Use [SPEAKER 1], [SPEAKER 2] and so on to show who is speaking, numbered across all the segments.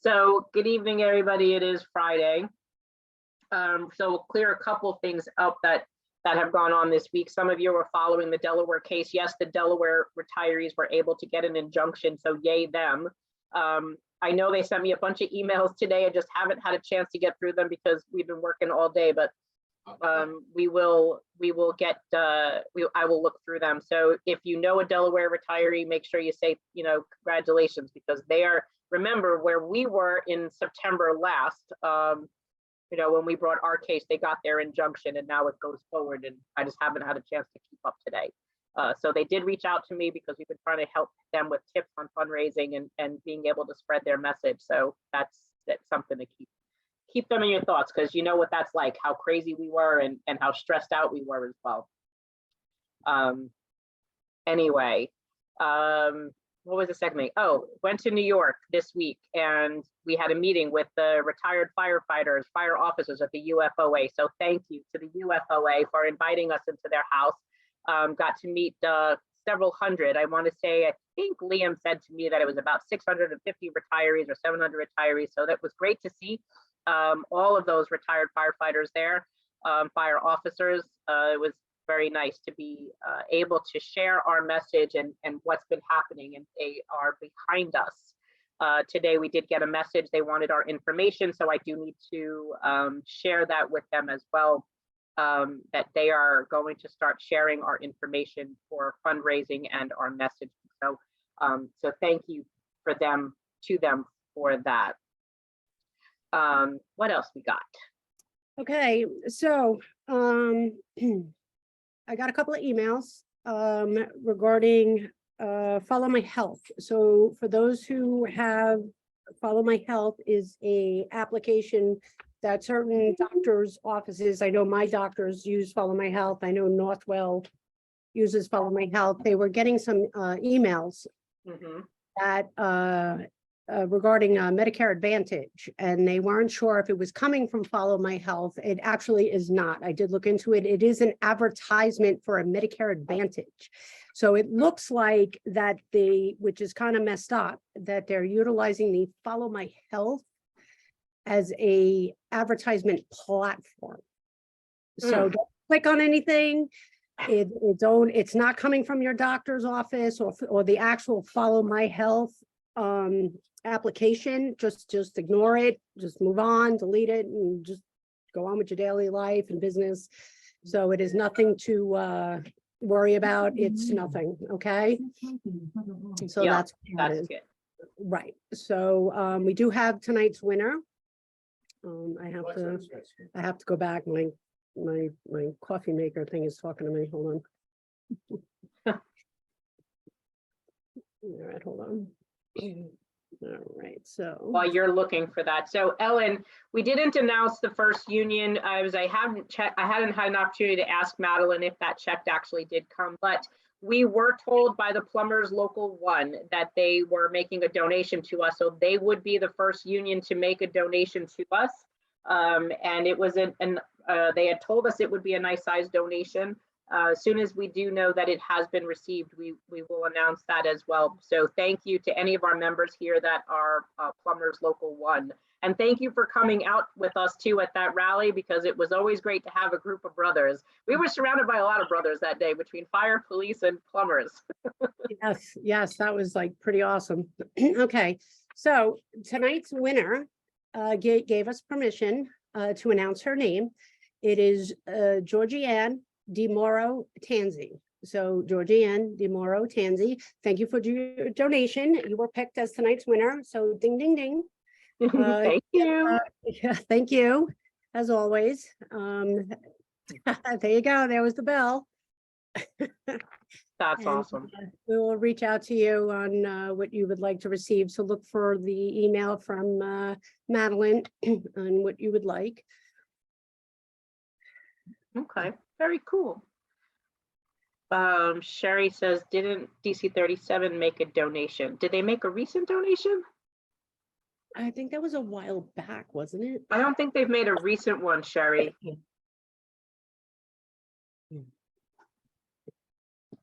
[SPEAKER 1] So good evening, everybody. It is Friday. So we'll clear a couple things up that have gone on this week. Some of you are following the Delaware case. Yes, the Delaware retirees were able to get an injunction, so yay them. I know they sent me a bunch of emails today. I just haven't had a chance to get through them because we've been working all day, but we will get, I will look through them. So if you know a Delaware retiree, make sure you say, congratulations, because they are, remember where we were in September last, when we brought our case, they got their injunction and now it goes forward, and I just haven't had a chance to keep up today. So they did reach out to me because we've been trying to help them with tips on fundraising and being able to spread their message. So that's something to keep them in your thoughts, because you know what that's like, how crazy we were and how stressed out we were as well. Anyway, what was the second thing? Oh, went to New York this week and we had a meeting with the retired firefighters, fire officers at the UFOA. So thank you to the UFOA for inviting us into their house. Got to meet several hundred. I want to say, I think Liam said to me that it was about 650 retirees or 700 retirees. So that was great to see all of those retired firefighters there, fire officers. It was very nice to be able to share our message and what's been happening, and they are behind us. Today we did get a message, they wanted our information, so I do need to share that with them as well, that they are going to start sharing our information for fundraising and our message. So so thank you to them for that. What else we got?
[SPEAKER 2] Okay, so I got a couple of emails regarding Follow My Health. So for those who have, Follow My Health is a application that certain doctors' offices, I know my doctors use Follow My Health. I know Northwell uses Follow My Health. They were getting some emails that regarding Medicare Advantage, and they weren't sure if it was coming from Follow My Health. It actually is not. I did look into it. It is an advertisement for a Medicare Advantage. So it looks like that which is kind of messed up, that they're utilizing the Follow My Health as a advertisement platform. So don't click on anything. It's not coming from your doctor's office or the actual Follow My Health application. Just ignore it, just move on, delete it, and just go on with your daily life and business. So it is nothing to worry about. It's nothing. Okay, so yeah, that's good. Right. So we do have tonight's winner. I have to go back. My coffee maker thing is talking to me. Hold on. All right, hold on. All right, so
[SPEAKER 1] while you're looking for that, so Ellen, we didn't announce the first union. I hadn't had an opportunity to ask Madeline if that check actually did come, but we were told by the Plumbers Local 1 that they were making a donation to us, so they would be the first union to make a donation to us. And it was they had told us it would be a nice size donation. As soon as we do know that it has been received, we will announce that as well. So thank you to any of our members here that are Plumbers Local 1. And thank you for coming out with us too at that rally, because it was always great to have a group of brothers. We were surrounded by a lot of brothers that day between fire, police, and plumbers.
[SPEAKER 2] Yes, that was like pretty awesome. Okay, so tonight's winner gave us permission to announce her name. It is Georgianne DeMoro Tanzi. So Georgianne DeMoro Tanzi, thank you for your donation. You were picked as tonight's winner. So ding, ding, ding.
[SPEAKER 1] Thank you.
[SPEAKER 2] Yeah, thank you, as always. There you go. There was the bell.
[SPEAKER 1] That's awesome.
[SPEAKER 2] We will reach out to you on what you would like to receive. So look for the email from Madeline on what you would like.
[SPEAKER 1] Okay, very cool. Sherry says, didn't DC 37 make a donation? Did they make a recent donation?
[SPEAKER 2] I think that was a while back, wasn't it?
[SPEAKER 1] I don't think they've made a recent one, Sherry.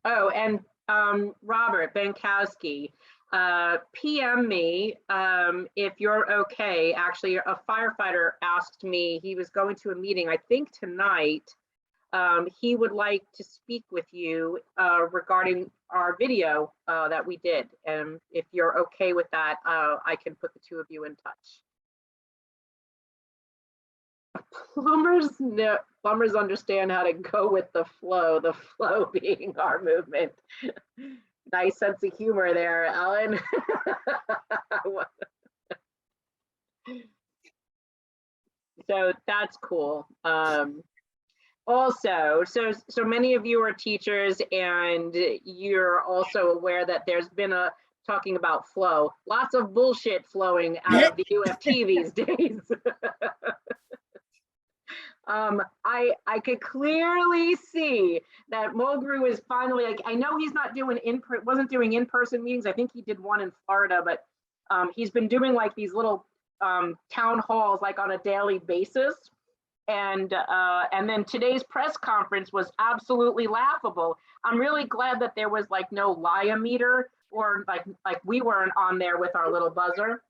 [SPEAKER 1] Oh, and Robert Bankowski, PM me if you're okay. Actually, a firefighter asked me, he was going to a meeting, I think tonight. He would like to speak with you regarding our video that we did. And if you're okay with that, I can put the two of you in touch. Plumbers understand how to go with the flow being our movement. Nice sense of humor there, Alan. So that's cool. Also, so many of you are teachers, and you're also aware that there's been a talking about flow. Lots of bullshit flowing out of the UFT these days. I could clearly see that Mulgrew is finally, like, I know he's not doing wasn't doing in-person meetings. I think he did one in Florida, but he's been doing like these little town halls like on a daily basis. And then today's press conference was absolutely laughable. I'm really glad that there was like no lie-o-meter, or like we weren't on there with our little buzzer,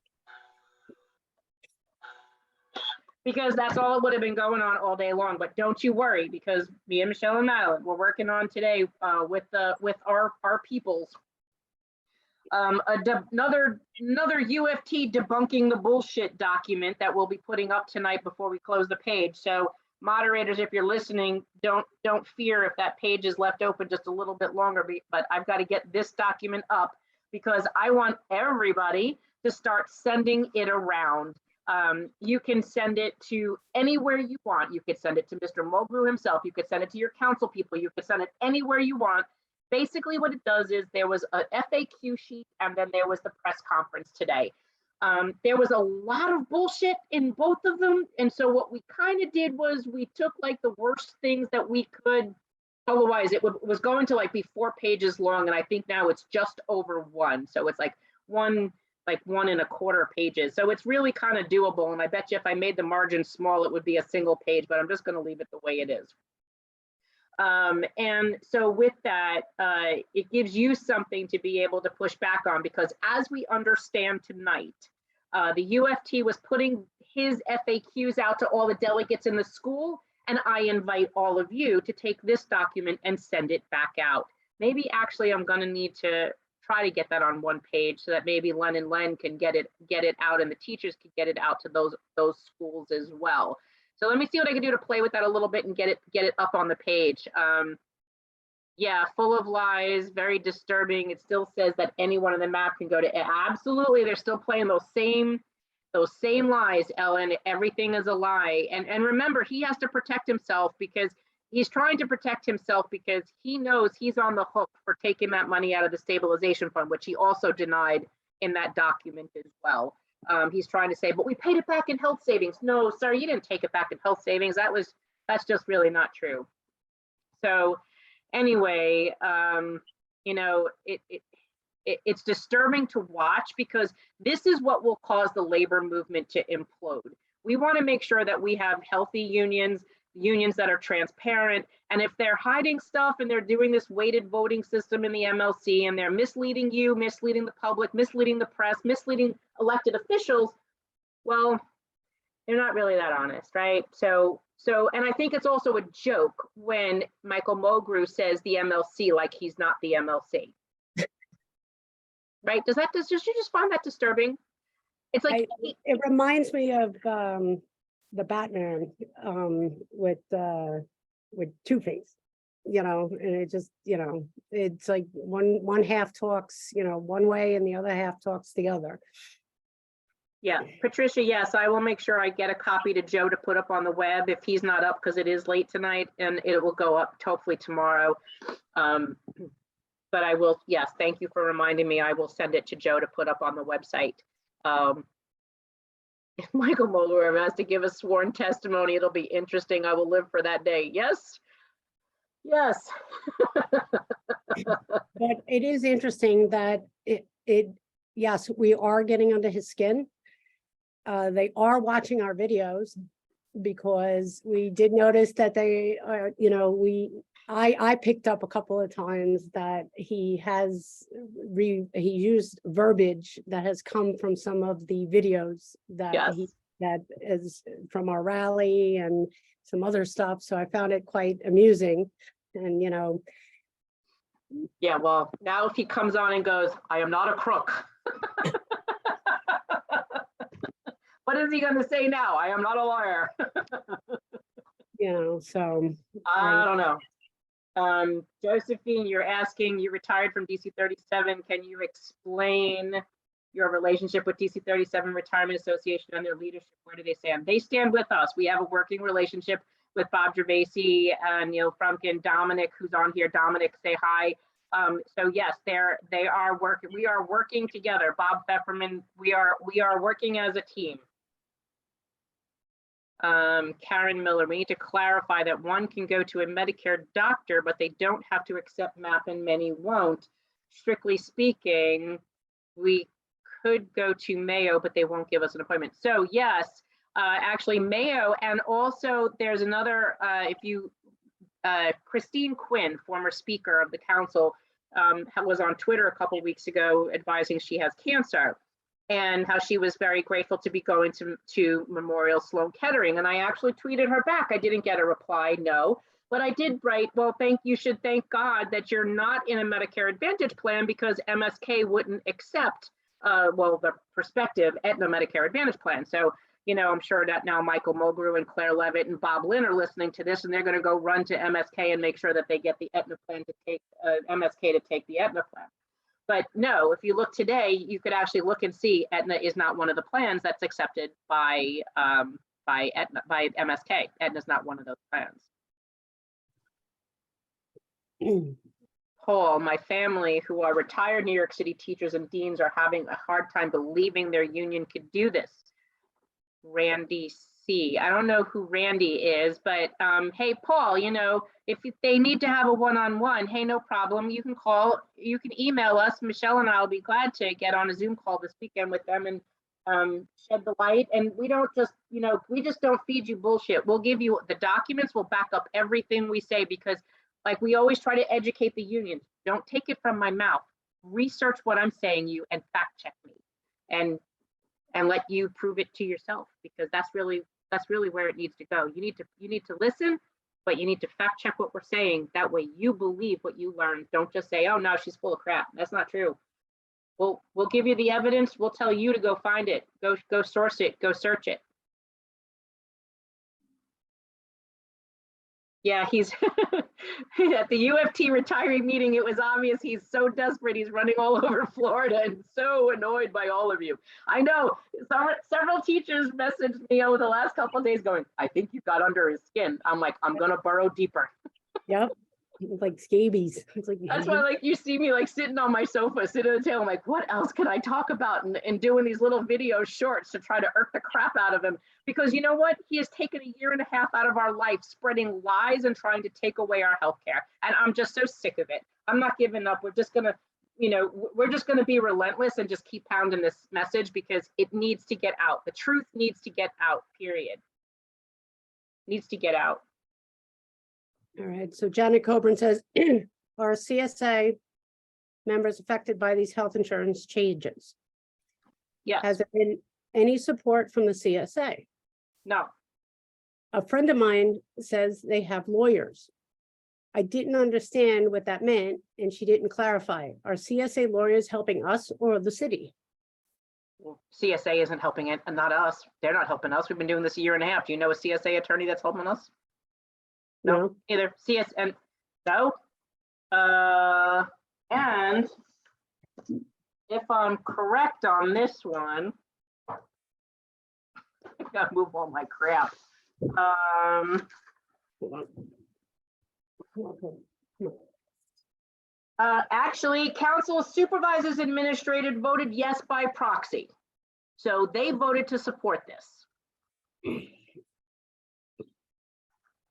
[SPEAKER 1] because that's all it would have been going on all day long. But don't you worry, because me and Michelle and Madeline, we're working on today with our peoples. Another UFT debunking the bullshit document that we'll be putting up tonight before we close the page. So moderators, if you're listening, don't fear if that page is left open just a little bit longer, but I've got to get this document up because I want everybody to start sending it around. You can send it to anywhere you want. You could send it to Mr. Mulgrew himself. You could send it to your council people. You could send it anywhere you want. Basically what it does is there was a FAQ sheet, and then there was the press conference today. There was a lot of bullshit in both of them. And so what we kind of did was we took like the worst things that we could, otherwise it was going to like be 4 pages long. And I think now it's just over 1. So it's like 1 1.25 pages. So it's really kind of doable. And I bet you if I made the margin small, it would be a single page, but I'm just going to leave it the way it is. And so with that, it gives you something to be able to push back on, because as we understand tonight, the UFT was putting his FAQs out to all the delegates in the school, and I invite all of you to take this document and send it back out. Maybe actually I'm going to need to try to get that on 1 page so that maybe Len and Len can get it out, and the teachers can get it out to those schools as well. So let me see what I can do to play with that a little bit and get it up on the page. Yeah, full of lies, very disturbing. It still says that anyone on the map can go to, absolutely, they're still playing those same lies, Ellen. Everything is a lie. And remember, he has to protect himself, because he's trying to protect himself because he knows he's on the hook for taking that money out of the stabilization fund, which he also denied in that document as well. He's trying to say, but we paid it back in health savings. No, sir, you didn't take it back in health savings. That's just really not true. So anyway, you know, it's disturbing to watch, because this is what will cause the labor movement to implode. We want to make sure that we have healthy unions that are transparent. And if they're hiding stuff and they're doing this weighted voting system in the MLC, and they're misleading you, misleading the public, misleading the press, misleading elected officials, well, they're not really that honest, right? So, and I think it's also a joke when Michael Mulgrew says the MLC like he's not the MLC. Right? Does you just find that disturbing? It's like
[SPEAKER 2] it reminds me of the Batman with Two-Face, you know, and it just, you know, it's like one half talks, you know, one way and the other half talks the other.
[SPEAKER 1] Yeah, Patricia, yes, I will make sure I get a copy to Joe to put up on the web if he's not up, because it is late tonight, and it will go up hopefully tomorrow. But I will, yes, thank you for reminding me. I will send it to Joe to put up on the website. If Michael Mulgrew has to give a sworn testimony, it'll be interesting. I will live for that day. Yes. Yes.
[SPEAKER 2] But it is interesting that yes, we are getting under his skin. They are watching our videos, because we did notice that they are, you know, I picked up a couple of times that he used verbiage that has come from some of the videos
[SPEAKER 1] Yes.
[SPEAKER 2] that is from our rally and some other stuff. So I found it quite amusing. And,
[SPEAKER 1] Yeah, well, now if he comes on and goes, I am not a crook. What is he going to say now? I am not a liar.
[SPEAKER 2] so
[SPEAKER 1] I don't know. Josephine, you're asking, you retired from DC 37. Can you explain your relationship with DC 37 Retirement Association and their leadership? Where do they stand? They stand with us. We have a working relationship with Bob Gervasi and Neil Frumkin, Dominic, who's on here. Dominic, say hi. So yes, they are working. We are working together. Bob Pfefferman, we are working as a team. Karen Miller, we need to clarify that one can go to a Medicare doctor, but they don't have to accept MAP and many won't. Strictly speaking, we could go to Mayo, but they won't give us an appointment. So yes, actually Mayo, and also there's another, Christine Quinn, former speaker of the council, was on Twitter a couple of weeks ago advising she has cancer, and how she was very grateful to be going to Memorial Sloan Kettering. And I actually tweeted her back. I didn't get a reply, no, but I did write, well, you should thank God that you're not in a Medicare Advantage plan, because MSK wouldn't accept, the prospective Aetna Medicare Advantage plan. So, I'm sure that now Michael Mulgrew and Claire Levitt and Bob Lynn are listening to this, and they're going to go run to MSK and make sure that they get the Aetna plan to take MSK to take the Aetna plan. But no, if you look today, you could actually look and see Aetna is not one of the plans that's accepted by Aetna, by MSK. Aetna is not one of those plans. Paul, my family, who are retired New York City teachers and deans, are having a hard time believing their union could do this. Randy C. I don't know who Randy is, but hey, Paul, if they need to have a one-on-one, hey, no problem. You can call, you can email us. Michelle and I will be glad to get on a Zoom call this weekend with them and shed the light. And we don't just, we just don't feed you bullshit. We'll give you the documents. We'll back up everything we say, because like we always try to educate the unions. Don't take it from my mouth. Research what I'm saying you and fact check me, and let you prove it to yourself, because that's really where it needs to go. You need to listen, but you need to fact check what we're saying. That way you believe what you learned. Don't just say, oh no, she's full of crap. That's not true. We'll give you the evidence. We'll tell you to go find it, go source it, go search it. Yeah, he's at the UFT retiree meeting. It was obvious he's so desperate. He's running all over Florida and so annoyed by all of you. I know several teachers messaged me over the last couple of days going, I think you got under his skin. I'm like, I'm going to burrow deeper.
[SPEAKER 2] Yep. It's like scabies. It's like,
[SPEAKER 1] that's why, like, you see me like sitting on my sofa, sitting at the table. I'm like, what else can I talk about? And doing these little video shorts to try to irk the crap out of him. Because you know what? He has taken a year and a half out of our life spreading lies and trying to take away our healthcare. And I'm just so sick of it. I'm not giving up. We're just going to, we're just going to be relentless and just keep pounding this message, because it needs to get out. The truth needs to get out, period. Needs to get out.
[SPEAKER 2] All right, so Janet Coburn says, are CSA members affected by these health insurance changes?
[SPEAKER 1] Yes.
[SPEAKER 2] Has there been any support from the CSA?
[SPEAKER 1] No.
[SPEAKER 2] A friend of mine says they have lawyers. I didn't understand what that meant, and she didn't clarify. Are CSA lawyers helping us or the city?
[SPEAKER 1] Well, CSA isn't helping it, and not us. They're not helping us. We've been doing this a year and a half. Do you know a CSA attorney that's helping us? No, either. CSN, no. And if I'm correct on this one, I gotta move all my crap. Actually, council supervisors administrated voted yes by proxy. So they voted to support this.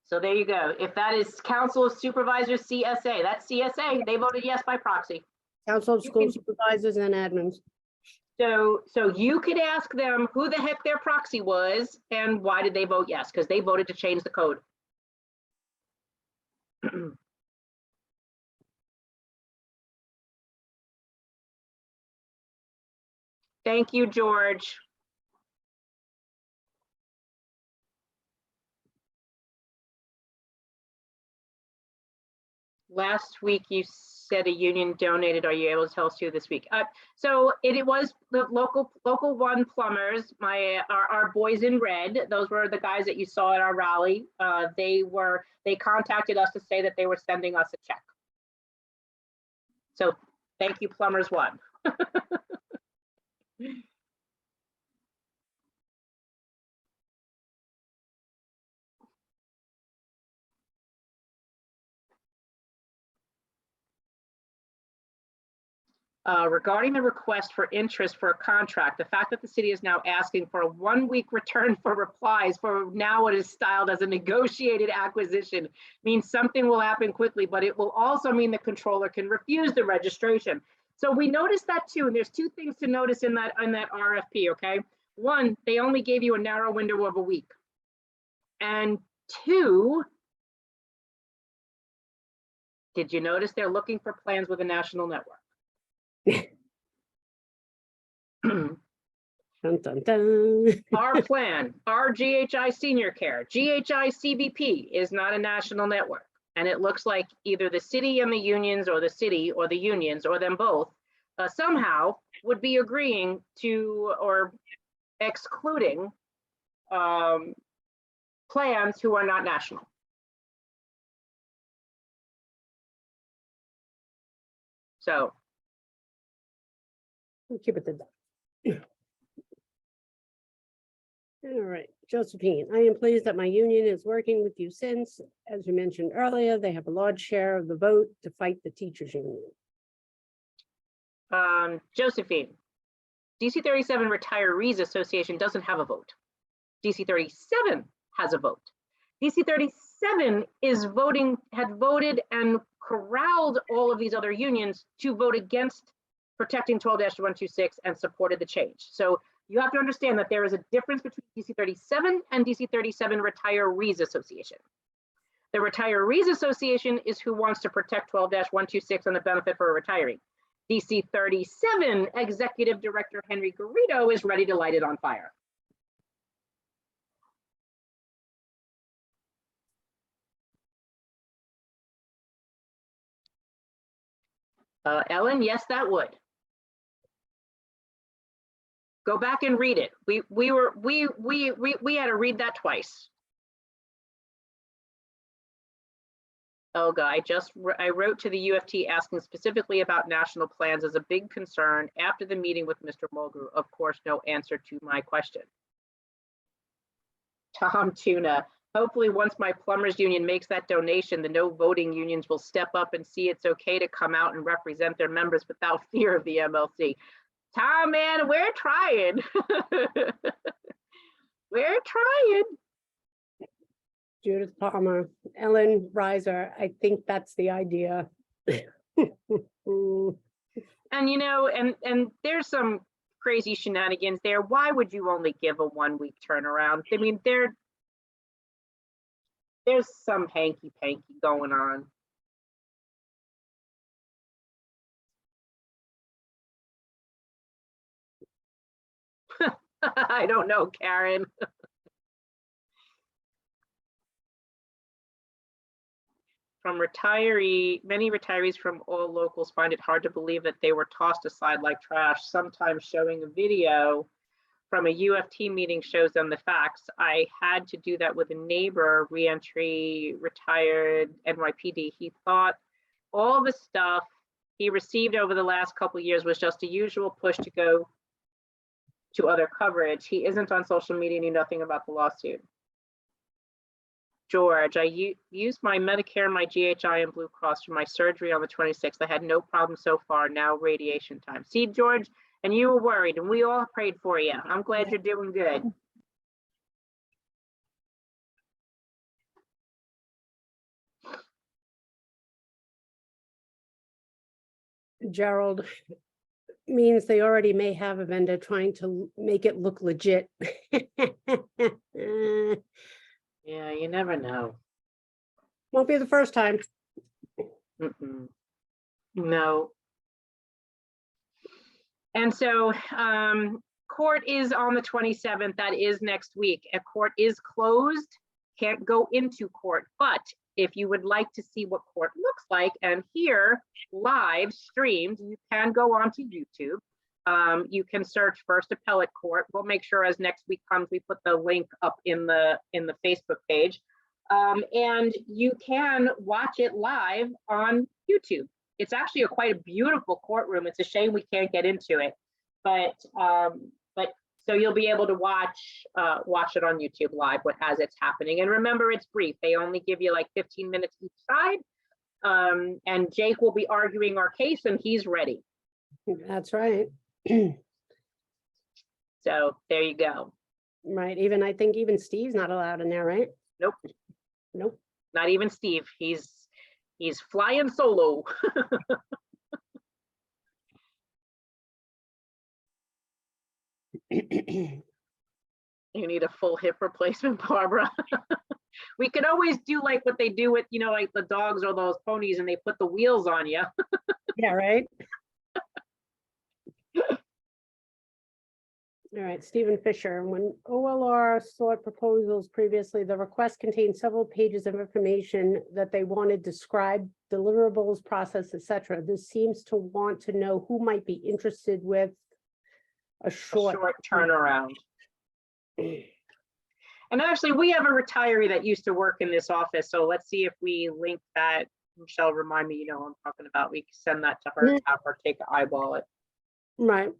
[SPEAKER 1] So there you go. If that is Council of Supervisors CSA, that's CSA. They voted yes by proxy.
[SPEAKER 2] Council of School Supervisors and Admins.
[SPEAKER 1] So you could ask them who the heck their proxy was and why did they vote yes? Because they voted to change the code. Thank you, George. Last week you said a union donated. Are you able to tell us who this week? So it was the local one plumbers, our boys in red. Those were the guys that you saw at our rally. They contacted us to say that they were sending us a check. So thank you, plumbers one. Regarding the request for interest for a contract, the fact that the city is now asking for a 1-week return for replies for now what is styled as a negotiated acquisition means something will happen quickly, but it will also mean the controller can refuse the registration. So we noticed that too, and there's 2 things to notice in that RFP, okay? 1, they only gave you a narrow window of a week. And 2, did you notice they're looking for plans with a national network?
[SPEAKER 2] Dun, dun, dun.
[SPEAKER 1] Our plan, our GHI senior care, GHI CBP is not a national network. And it looks like either the city and the unions, or the city or the unions, or them both, somehow would be agreeing to or excluding plans who are not national. So
[SPEAKER 2] We'll keep it to that. All right, Josephine, I am pleased that my union is working with you since, as you mentioned earlier, they have a large share of the vote to fight the teachers union.
[SPEAKER 1] Josephine, DC 37 Retirees Association doesn't have a vote. DC 37 has a vote. DC 37 had voted and corralled all of these other unions to vote against protecting 12-126 and supported the change. So you have to understand that there is a difference between DC 37 and DC 37 Retirees Association. The Retirees Association is who wants to protect 12-126 and the benefit for a retiree. DC 37 Executive Director Henry Garrido is ready to light it on fire. Ellen, yes, that would. Go back and read it. We had to read that twice. Olga, I wrote to the UFT asking specifically about national plans as a big concern after the meeting with Mr. Mulgrew. Of course, no answer to my question. Tom Tuna, hopefully once my plumbers union makes that donation, the no voting unions will step up and see it's okay to come out and represent their members without fear of the MLC. Tom, man, we're trying. We're trying.
[SPEAKER 2] Judith Palmer, Ellen Reiser, I think that's the idea.
[SPEAKER 1] And you know, and there's some crazy shenanigans there. Why would you only give a 1-week turnaround? I mean, there's some hanky-panky going on. I don't know, Karen. Many retirees from all locals find it hard to believe that they were tossed aside like trash. Sometimes showing a video from a UFT meeting shows them the facts. I had to do that with a neighbor, reentry, retired NYPD. He thought all the stuff he received over the last couple of years was just a usual push to go to other coverage. He isn't on social media, knew nothing about the lawsuit. George, I used my Medicare, my GHI, and Blue Cross for my surgery on the 26th. I had no problem so far. Now radiation time. See, George, and you were worried, and we all prayed for you. I'm glad you're doing good.
[SPEAKER 2] Gerald, means they already may have a vendor trying to make it look legit.
[SPEAKER 1] Yeah, you never know.
[SPEAKER 2] Won't be the first time.
[SPEAKER 1] No. And so court is on the 27th. That is next week. A court is closed, can't go into court. But if you would like to see what court looks like and hear live streamed, you can go onto YouTube. You can search First Appellate Court. We'll make sure as next week comes, we put the link up in the Facebook page. And you can watch it live on YouTube. It's actually quite a beautiful courtroom. It's a shame we can't get into it, but so you'll be able to watch it on YouTube live as it's happening. And remember, it's brief. They only give you like 15 minutes each side. And Jake will be arguing our case, and he's ready.
[SPEAKER 2] That's right.
[SPEAKER 1] So there you go.
[SPEAKER 2] Right. I think even Steve's not allowed in there, right?
[SPEAKER 1] Nope.
[SPEAKER 2] Nope.
[SPEAKER 1] Not even Steve. He's flying solo. You need a full hip replacement, Barbara. We could always do like what they do with, like the dogs or those ponies, and they put the wheels on you.
[SPEAKER 2] Yeah, right. All right, Stephen Fisher. When OLR sought proposals previously, the request contained several pages of information that they wanted described, deliverables, process, etc. This seems to want to know who might be interested with a short
[SPEAKER 1] turnaround. And actually, we have a retiree that used to work in this office, so let's see if we link that. Michelle, remind me, I'm talking about. We can send that to her, have her take an eyeball it.
[SPEAKER 2] Right.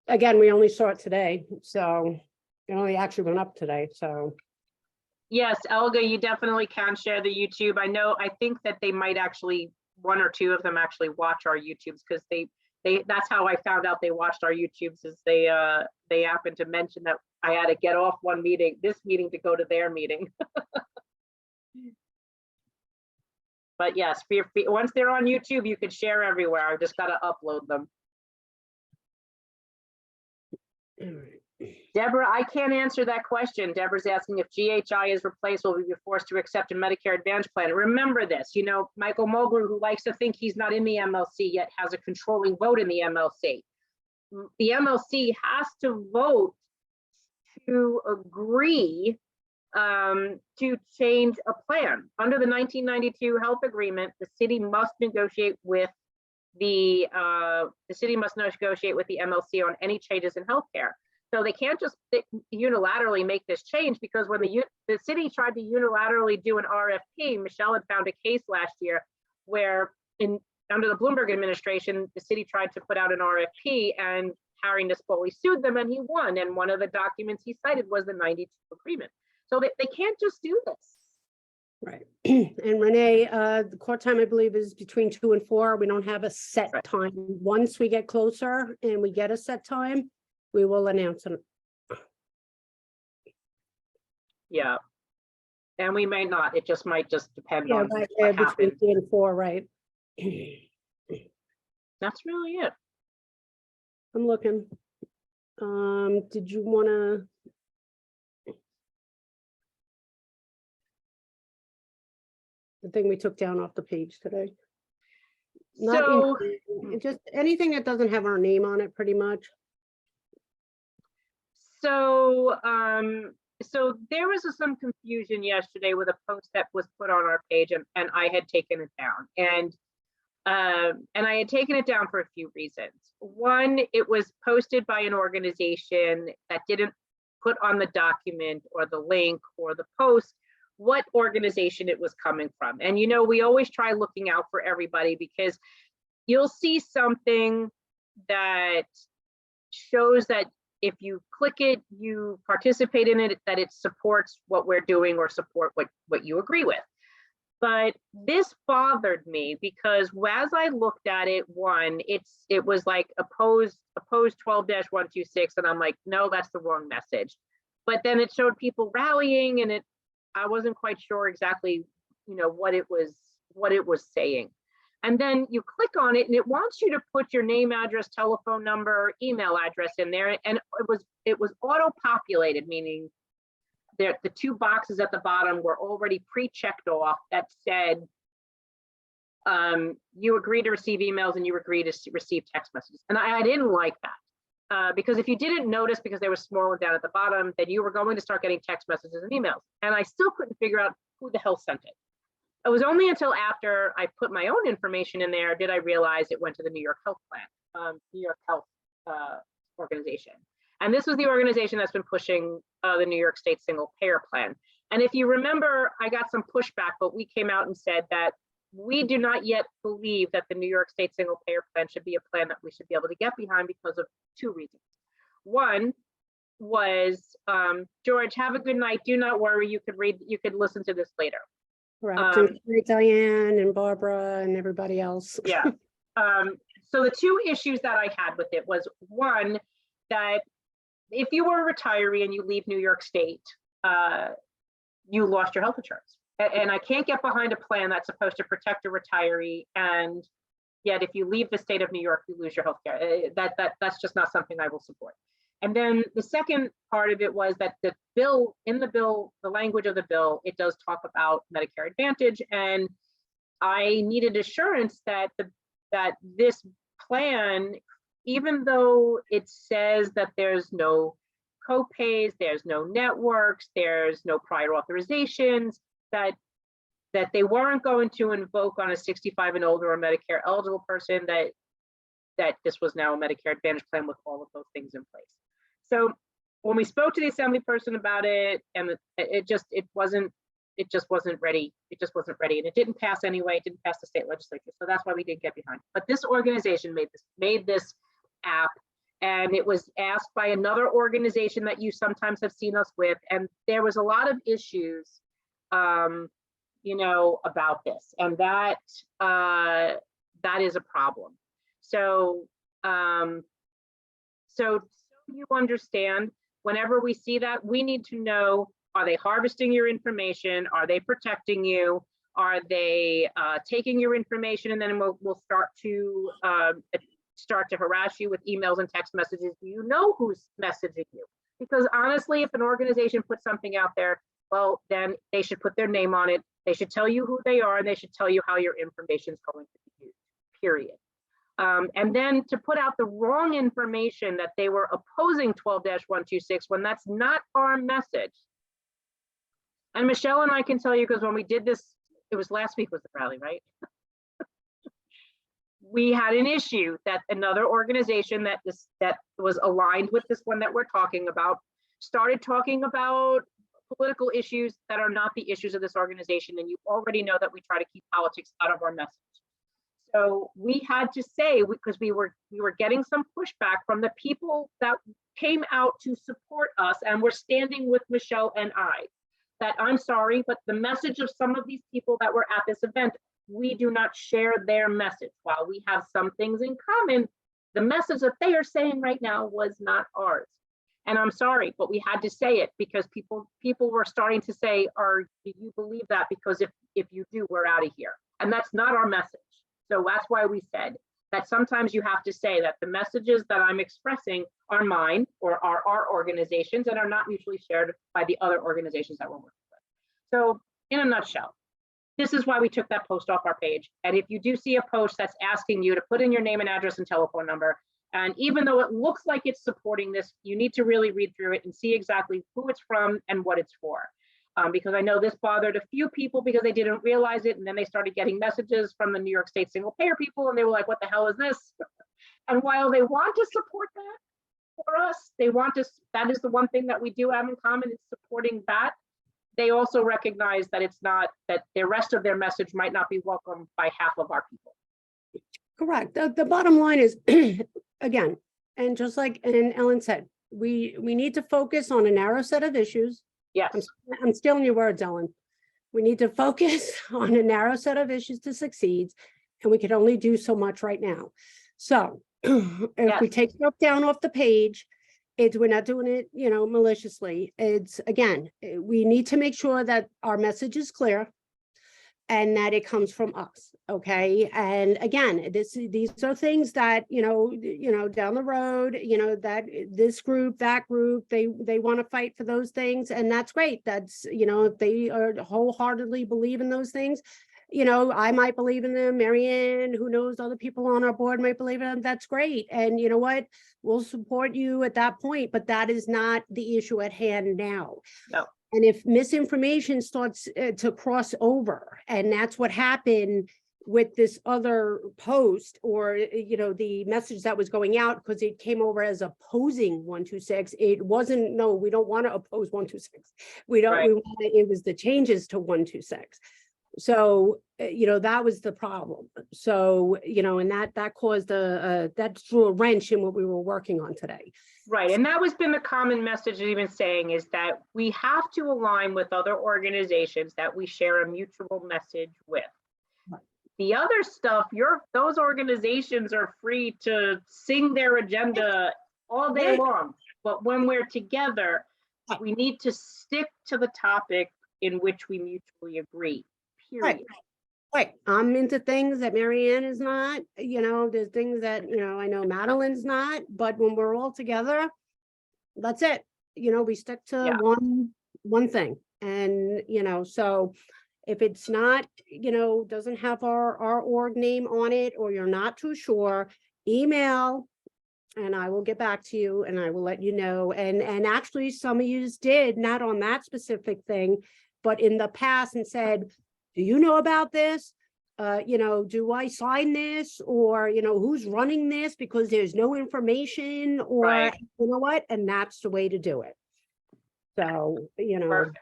[SPEAKER 2] Again, we only saw it today, so it only actually went up today. So
[SPEAKER 1] yes, Elga, you definitely can share the YouTube. I think that they might actually, one or two of them actually watch our YouTubes, because that's how I found out they watched our YouTubes, is they happened to mention that I had to get off this meeting to go to their meeting. But yes, once they're on YouTube, you can share everywhere. I just got to upload them. Deborah, I can't answer that question. Deborah's asking if GHI is replaced, will we be forced to accept a Medicare Advantage plan? Remember this, Michael Mulgrew, who likes to think he's not in the MLC yet, has a controlling vote in the MLC. The MLC has to vote to agree to change a plan. Under the 1992 health agreement, the city must negotiate with the MLC on any changes in healthcare. So they can't just unilaterally make this change, because when the city tried to unilaterally do an RFP, Michelle had found a case last year where under the Bloomberg administration, the city tried to put out an RFP, and Harry Nispoli sued them, and he won. And one of the documents he cited was the 92 agreement. So they can't just do this.
[SPEAKER 2] Right. And Renee, the court time, I believe, is between 2 and 4. We don't have a set time. Once we get closer and we get a set time, we will announce it.
[SPEAKER 1] Yeah. And we may not. It just might depend on
[SPEAKER 2] right,
[SPEAKER 1] what
[SPEAKER 2] between
[SPEAKER 1] happens.
[SPEAKER 2] 2 and 4, right?
[SPEAKER 1] That's really it.
[SPEAKER 2] I'm looking. Did you want to? The thing we took down off the page today.
[SPEAKER 1] So
[SPEAKER 2] Just anything that doesn't have our name on it, pretty much.
[SPEAKER 1] So so there was some confusion yesterday with a post that was put on our page, and I had taken it down. And I had taken it down for a few reasons. One, it was posted by an organization that didn't put on the document or the link or the post what organization it was coming from. And we always try looking out for everybody, because you'll see something that shows that if you click it, you participate in it, that it supports what we're doing or support what you agree with. But this bothered me because as I looked at it, it was like opposed 12-126, and I'm like, no, that's the wrong message. But then it showed people rallying, and I wasn't quite sure exactly, what it was saying. And then you click on it, and it wants you to put your name, address, telephone number, email address in there, and it was auto-populated, meaning the two boxes at the bottom were already pre-checked off that said you agree to receive emails and you agree to receive text messages. And I didn't like that. because if you didn't notice because they were smaller down at the bottom, then you were going to start getting text messages and emails. And I still couldn't figure out who the hell sent it. It was only until after I put my own information in there did I realize it went to the New York Health Plan, New York Health organization. And this was the organization that's been pushing the New York State single payer plan. And if you remember, I got some pushback, but we came out and said that we do not yet believe that the New York State single payer plan should be a plan that we should be able to get behind because of two reasons. One was, George, have a good night. Do not worry. You could listen to this later.
[SPEAKER 2] Correct. And Diane and Barbara and everybody else.
[SPEAKER 1] Yeah. So the two issues that I had with it was, one, that if you were a retiree and you leave New York State, you lost your health insurance. And I can't get behind a plan that's supposed to protect a retiree, and yet if you leave the state of New York, you lose your health care. That's just not something I will support. And then the second part of it was that the bill, the language of the bill, it does talk about Medicare Advantage, and I needed assurance that this plan, even though it says that there's no co-pays, there's no networks, there's no prior authorizations, that they weren't going to invoke on a 65 and older or Medicare eligible person, that this was now a Medicare Advantage plan with all of those things in place. So when we spoke to the assembly person about it, and it just wasn't ready. It just wasn't ready, and it didn't pass anyway. It didn't pass the state legislature, so that's why we didn't get behind it. But this organization made this app, and it was asked by another organization that you sometimes have seen us with, and there was a lot of issues, about this, and that is a problem. So, so you understand, whenever we see that, we need to know: are they harvesting your information? Are they protecting you? Are they taking your information, and then we'll start to harass you with emails and text messages? Do you know who's messaging you? Because honestly, if an organization puts something out there, well, then they should put their name on it. They should tell you who they are, and they should tell you how your information is going to be used, period. And then to put out the wrong information that they were opposing 12-126 when that's not our message. And Michelle and I can tell you, because when we did this, it was last week was the rally, right? We had an issue that another organization that was aligned with this one that we're talking about started talking about political issues that are not the issues of this organization. And you already know that we try to keep politics out of our message. So we had to say, because we were getting some pushback from the people that came out to support us and were standing with Michelle and I, that I'm sorry, but the message of some of these people that were at this event, we do not share their message. While we have some things in common, the message that they are saying right now was not ours. And I'm sorry, but we had to say it, because people were starting to say, do you believe that? Because if you do, we're out of here. And that's not our message. So that's why we said that sometimes you have to say that the messages that I'm expressing are mine or are our organizations and are not mutually shared by the other organizations that we're working with. So in a nutshell, this is why we took that post off our page. And if you do see a post that's asking you to put in your name and address and telephone number, and even though it looks like it's supporting this, you need to really read through it and see exactly who it's from and what it's for. Because I know this bothered a few people because they didn't realize it, and then they started getting messages from the New York State single payer people, and they were like, what the hell is this? And while they want to support that for us, that is the one thing that we do have in common, is supporting that. They also recognize that it's not, that the rest of their message might not be welcomed by half of our people.
[SPEAKER 2] Correct. The bottom line is, again, and just like Ellen said, we need to focus on a narrow set of issues.
[SPEAKER 1] Yes.
[SPEAKER 2] I'm stealing your words, Ellen. We need to focus on a narrow set of issues to succeed, and we can only do so much right now. So if we take stuff down off the page, we're not doing it, maliciously. It's, again, we need to make sure that our message is clear and that it comes from us. Okay. And again, these are things that, down the road, that this group, that group, they want to fight for those things. And that's great. That's, if they are wholeheartedly believe in those things, you know, I might believe in them, Marianne, who knows, other people on our board might believe in them, that's great. And you know what, we'll support you at that point, but that is not the issue at hand now.
[SPEAKER 1] No.
[SPEAKER 2] And if misinformation starts to cross over, and that's what happened with this other post, or, you know, the message that was going out, because it came over as opposing 126. It wasn't, no, we don't want to oppose 126. We don't,
[SPEAKER 1] Right.
[SPEAKER 2] we want it was the changes to 126. So, you know, that was the problem. So, you know, and that caused that threw a wrench in what we were working on today.
[SPEAKER 1] Right, and that was been the common message that we've been saying, is that we have to align with other organizations that we share a mutual message with.
[SPEAKER 2] Right.
[SPEAKER 1] The other stuff, those organizations are free to sing their agenda all day long, but when we're together, we need to stick to the topic in which we mutually agree, period.
[SPEAKER 2] Right. I'm into things that Marianne is not, you know, there's things that, you know, I know Madeline's not, but when we're all together, that's it. You know, we stick to one thing. And, you know, so if it's not, you know, doesn't have our org name on it, or you're not too sure, email and I will get back to you and I will let you know. And actually some of you did, not on that specific thing, but in the past, and said, do you know about this? You know, do I sign this? Or, you know, who's running this? Because there's no information, or
[SPEAKER 1] Right.
[SPEAKER 2] you know what? And that's the way to do it. So, you know.
[SPEAKER 1] Perfect.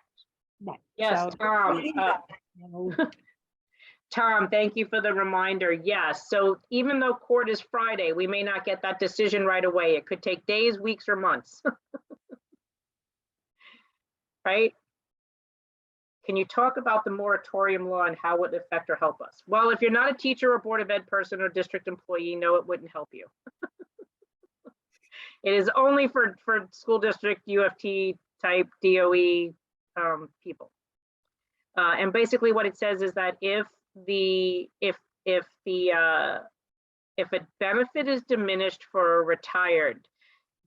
[SPEAKER 1] Yes,
[SPEAKER 2] So,
[SPEAKER 1] Tom, thank you for the reminder. Yes, so even though court is Friday, we may not get that decision right away. It could take days, weeks, or months. Right? Can you talk about the moratorium law and how it would affect or help us? Well, if you're not a teacher or Board of Ed person or district employee, no, it wouldn't help you. It is only for school district UFT type DOE people. And basically what it says is that if a benefit is diminished for a retired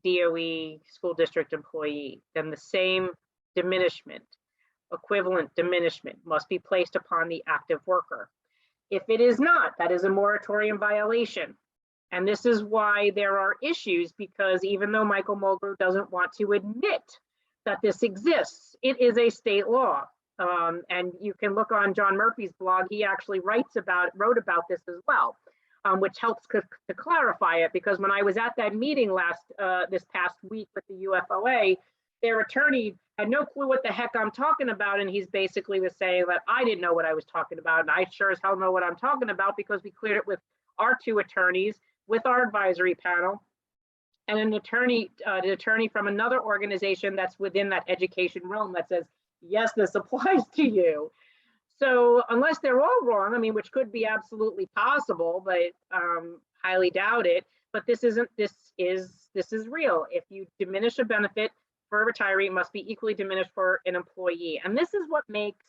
[SPEAKER 1] DOE school district employee, then the same equivalent diminishment must be placed upon the active worker. If it is not, that is a moratorium violation. And this is why there are issues, because even though Michael Mulgrew doesn't want to admit that this exists, it is a state law. And you can look on John Murphy's blog. He actually wrote about this as well, which helps to clarify it. Because when I was at that meeting this past week with the UFOA, their attorney had no clue what the heck I'm talking about, and he's basically was saying that I didn't know what I was talking about, and I sure as hell know what I'm talking about, because we cleared it with our two attorneys, with our advisory panel, and an attorney from another organization that's within that education realm that says, yes, this applies to you. So unless they're all wrong, I mean, which could be absolutely possible, but highly doubt it. But this is real. If you diminish a benefit for a retiree, it must be equally diminished for an employee. And this is what makes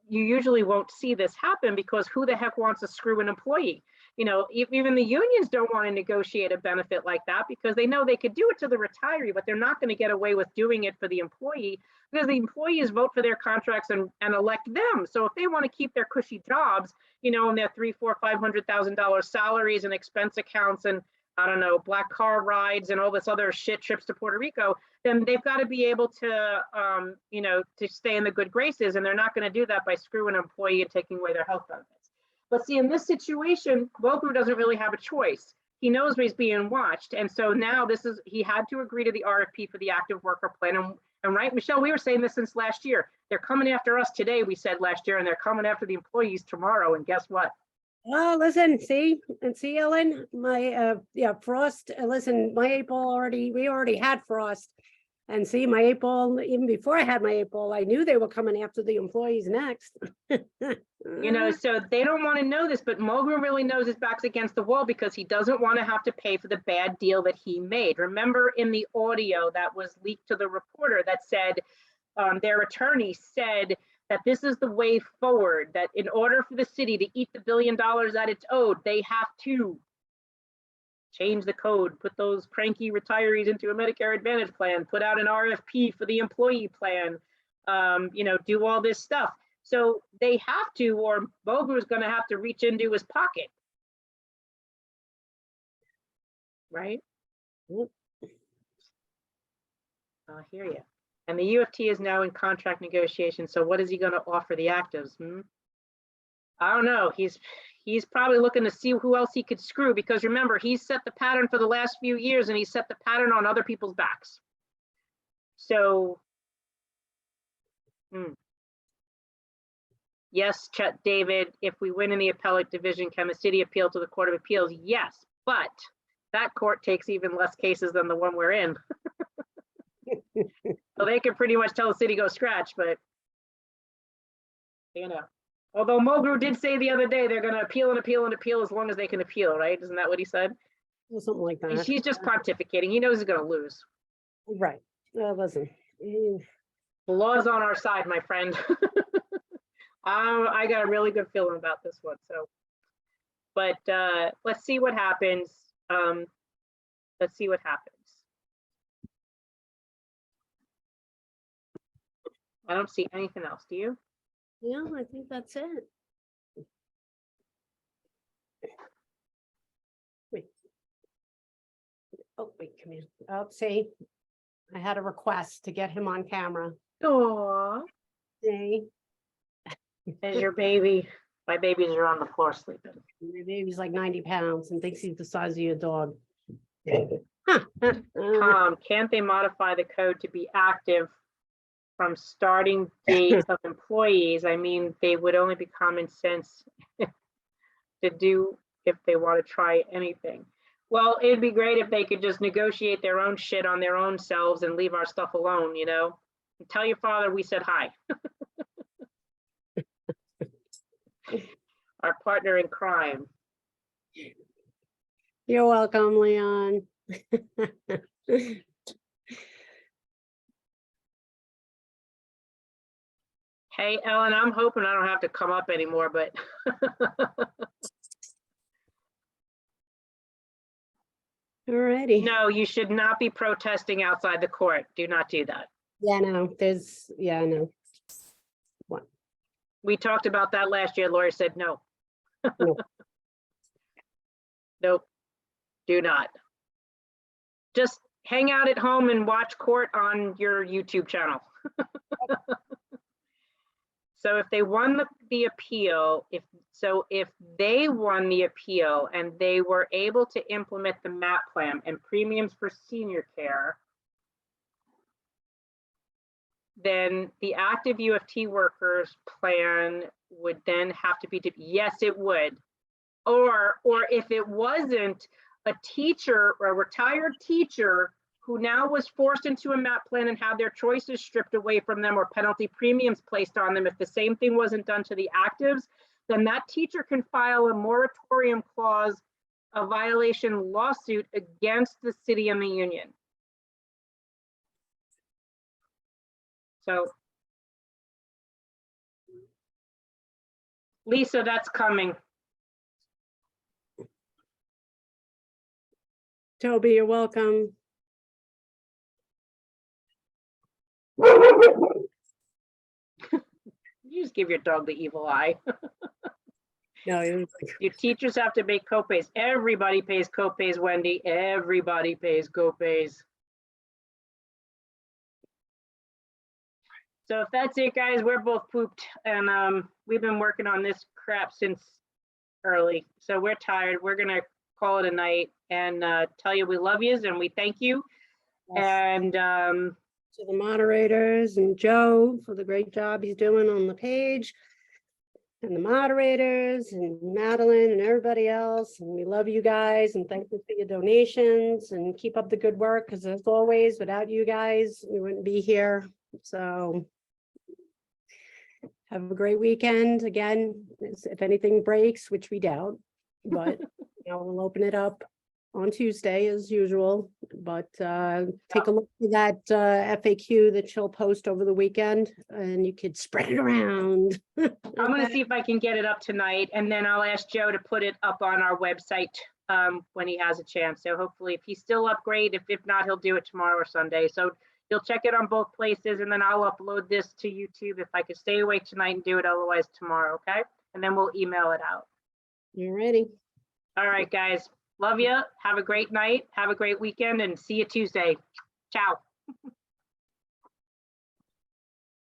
[SPEAKER 1] you usually won't see this happen, because who the heck wants to screw an employee? You know, even the unions don't want to negotiate a benefit like that, because they know they could do it to the retiree, but they're not going to get away with doing it for the employee, because the employees vote for their contracts and elect them. So if they want to keep their cushy jobs, you know, and their $300,000, $400,000, $500,000 salaries and expense accounts and, I don't know, black car rides and all this other shit, trips to Puerto Rico, then they've got to be able to, you know, to stay in the good graces. And they're not going to do that by screwing an employee and taking away their health benefits. But see, in this situation, Mulgrew doesn't really have a choice. He knows he's being watched. And so now he had to agree to the RFP for the active worker plan. And right, Michelle, we were saying this since last year. They're coming after us today, we said last year, and they're coming after the employees tomorrow. And guess what?
[SPEAKER 2] Oh, listen, see, Ellen, my, frost, listen, my April we already had frost. And see, my April, even before I had my April, I knew they were coming after the employees next.
[SPEAKER 1] You know, so they don't want to know this, but Mulgrew really knows his back's against the wall, because he doesn't want to have to pay for the bad deal that he made. Remember in the audio that was leaked to the reporter that said, their attorney said that this is the way forward, that in order for the city to eat the $1 billion that it's owed, they have to change the code, put those cranky retirees into a Medicare Advantage plan, put out an RFP for the employee plan, you know, do all this stuff. So they have to, or Bogu's going to have to reach into his pocket. Right?
[SPEAKER 2] Yep.
[SPEAKER 1] I hear you. And the UFT is now in contract negotiation. So what is he going to offer the actives? I don't know. He's probably looking to see who else he could screw, because remember, he's set the pattern for the last few years and he set the pattern on other people's backs. So, yes, Chet David, if we win in the appellate division, can the city appeal to the Court of Appeals? Yes, but that court takes even less cases than the one we're in. So they can pretty much tell the city go scratch, but you know. Although Mulgrew did say the other day they're going to appeal and appeal and appeal as long as they can appeal, right? Isn't that what he said?
[SPEAKER 2] Well, something like that.
[SPEAKER 1] He's just pontificating. He knows he's going to lose.
[SPEAKER 2] Right. Listen.
[SPEAKER 1] The law's on our side, my friend. I got a really good feeling about this one. So, but let's see what happens. Let's see what happens. I don't see anything else. Do you?
[SPEAKER 2] Yeah, I think that's it. Wait. Oh, wait, come here. Oh, see, I had a request to get him on camera.
[SPEAKER 1] Aww.
[SPEAKER 2] See,
[SPEAKER 1] There's your baby. My babies are on the floor sleeping.
[SPEAKER 2] my baby's like 90 pounds and thinks he's the size of your dog.
[SPEAKER 1] Tom, can't they modify the code to be active from starting date of employees? I mean, they would only be common sense to do if they want to try anything. Well, it'd be great if they could just negotiate their own shit on their own selves and leave our stuff alone, you know? And tell your father we said hi. Our partner in crime.
[SPEAKER 2] You're welcome, Leon.
[SPEAKER 1] Hey, Ellen, I'm hoping I don't have to come up anymore, but
[SPEAKER 2] Alrighty.
[SPEAKER 1] no, you should not be protesting outside the court. Do not do that.
[SPEAKER 2] Yeah, no, there's, yeah, no. What?
[SPEAKER 1] We talked about that last year. Lawyer said no.
[SPEAKER 2] No.
[SPEAKER 1] Nope, do not. Just hang out at home and watch court on your YouTube channel. So if they won the appeal, if they won the appeal and they were able to implement the MAP plan and premiums for senior care, then the active UFT workers plan would then have to be, yes, it would. Or if it wasn't, a teacher or a retired teacher who now was forced into a MAP plan and had their choices stripped away from them or penalty premiums placed on them, if the same thing wasn't done to the actives, then that teacher can file a moratorium clause, a violation lawsuit against the city and the union. So, Lisa, that's coming.
[SPEAKER 2] Toby, you're welcome.
[SPEAKER 1] You just give your dog the evil eye.
[SPEAKER 2] No,
[SPEAKER 1] Your teachers have to make copays. Everybody pays copays, Wendy. Everybody pays copays. So if that's it, guys, we're both pooped, and we've been working on this crap since early. So we're tired. We're gonna call it a night and tell you we love yous and we thank you.
[SPEAKER 2] Yes.
[SPEAKER 1] And
[SPEAKER 2] To the moderators and Joe for the great job he's doing on the page, and the moderators and Madeline and everybody else. And we love you guys and thank you for your donations and keep up the good work, because as always, without you guys, we wouldn't be here. So have a great weekend. Again, if anything breaks, which we doubt, but we'll open it up on Tuesday as usual, but take a look at that FAQ that she'll post over the weekend and you could spread it around.
[SPEAKER 1] I'm gonna see if I can get it up tonight, and then I'll ask Joe to put it up on our website when he has a chance. So hopefully if he's still up, great. If not, he'll do it tomorrow or Sunday. So You'll check it on both places, and then I'll upload this to YouTube if I could stay awake tonight and do it, otherwise tomorrow, okay? And then we'll email it out.
[SPEAKER 2] You're ready.
[SPEAKER 1] All right, guys. Love you. Have a great night. Have a great weekend, and see you Tuesday. Ciao.